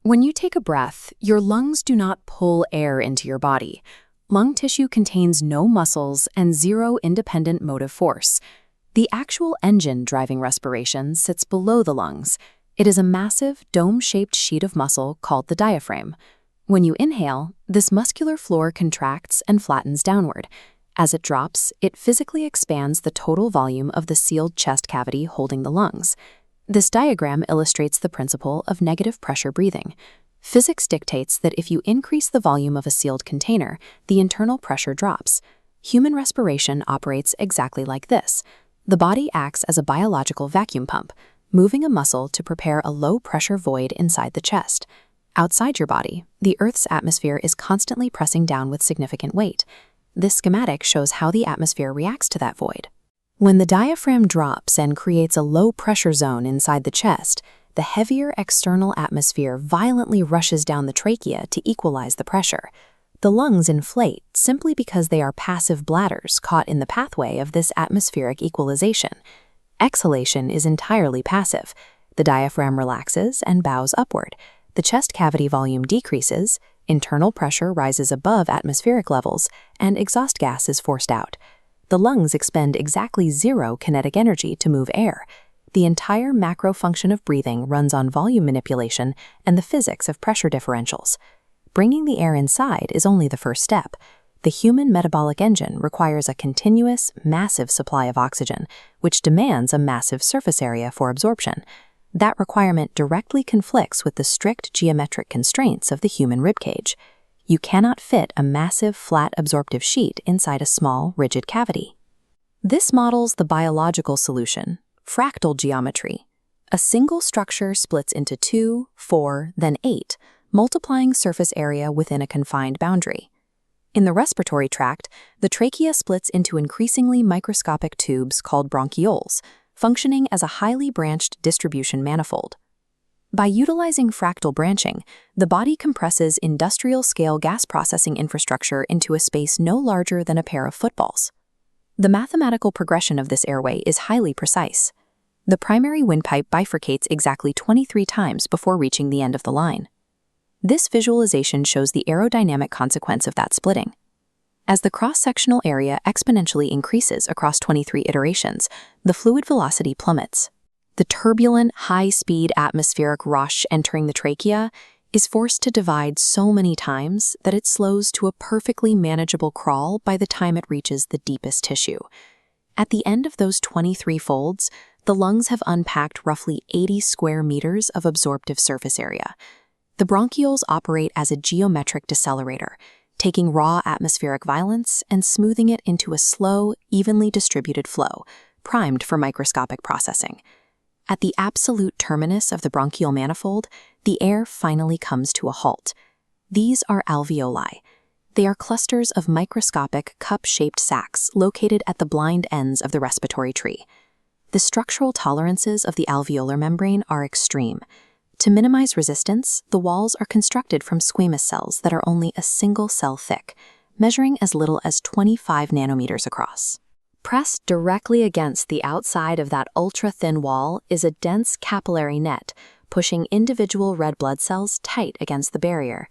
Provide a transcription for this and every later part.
When you take a breath, your lungs do not pull air into your body. Lung tissue contains no muscles and zero independent motive force. The actual engine driving respiration sits below the lungs. It is a massive, dome-shaped sheet of muscle called the diaphragm. When you inhale, this muscular floor contracts and flattens downward. As it drops, it physically expands the total volume of the sealed chest cavity holding the lungs. This diagram illustrates the principle of negative pressure breathing. Physics dictates that if you increase the volume of a sealed container, the internal pressure drops. Human respiration operates exactly like this. The body acts as a biological vacuum pump, moving a muscle to prepare a low-pressure void inside the chest. Outside your body, the Earth's atmosphere is constantly pressing down with significant weight. This schematic shows how the atmosphere reacts to that void. When the diaphragm drops and creates a low-pressure zone inside the chest, the heavier external atmosphere violently rushes down the trachea to equalize the pressure. The lungs inflate simply because they are passive bladders caught in the pathway of this atmospheric equalization. Exhalation is entirely passive. The diaphragm relaxes and bows upward. The chest cavity volume decreases, internal pressure rises above atmospheric levels, and exhaust gas is forced out. The lungs expend exactly zero kinetic energy to move air. The entire macro function of breathing runs on volume manipulation and the physics of pressure differentials. Bringing the air inside is only the first step. The human metabolic engine requires a continuous, massive supply of oxygen, which demands a massive surface area for absorption. That requirement directly conflicts with the strict geometric constraints of the human ribcage. You cannot fit a massive, flat absorptive sheet inside a small, rigid cavity. This models the biological solution, fractal geometry. A single structure splits into 2, 4, then 8, multiplying surface area within a confined boundary. In the respiratory tract, the trachea splits into increasingly microscopic tubes called bronchioles, functioning as a highly branched distribution manifold. By utilizing fractal branching, the body compresses industrial-scale gas processing infrastructure into a space no larger than a pair of footballs. The mathematical progression of this airway is highly precise. The primary windpipe bifurcates exactly 23 times before reaching the end of the line. This visualization shows the aerodynamic consequence of that splitting. As the cross-sectional area exponentially increases across 23 iterations, the fluid velocity plummets. The turbulent, high-speed atmospheric rush entering the trachea is forced to divide so many times that it slows to a perfectly manageable crawl by the time it reaches the deepest tissue. At the end of those 23 folds, the lungs have unpacked roughly 80 square meters of absorptive surface area. The bronchioles operate as a geometric decelerator, taking raw atmospheric violence and smoothing it into a slow, evenly distributed flow, primed for microscopic processing. At the absolute terminus of the bronchial manifold, the air finally comes to a halt. These are alveoli. They are clusters of microscopic, cup-shaped sacs located at the blind ends of the respiratory tree. The structural tolerances of the alveolar membrane are extreme. To minimize resistance, the walls are constructed from squamous cells that are only a single cell thick, measuring as little as 25 nanometers across. Pressed directly against the outside of that ultra-thin wall is a dense capillary net, pushing individual red blood cells tight against the barrier.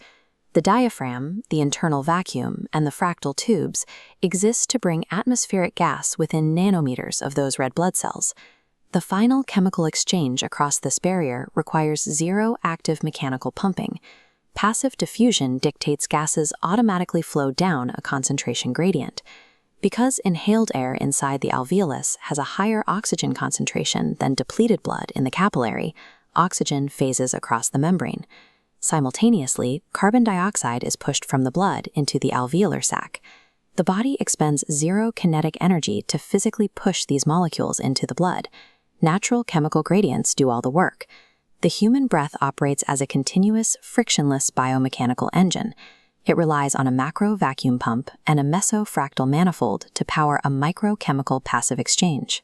The diaphragm, the internal vacuum, and the fractal tubes exist to bring atmospheric gas within nanometers of those red blood cells. The final chemical exchange across this barrier requires zero active mechanical pumping. Passive diffusion dictates gases automatically flow down a concentration gradient. Because inhaled air inside the alveolus has a higher oxygen concentration than depleted blood in the capillary, oxygen phases across the membrane. Simultaneously, carbon dioxide is pushed from the blood into the alveolar sac. The body expends zero kinetic energy to physically push these molecules into the blood. Natural chemical gradients do all the work. The human breath operates as a continuous, frictionless biomechanical engine. It relies on a macro vacuum pump and a mesofractal manifold to power a microchemical passive exchange.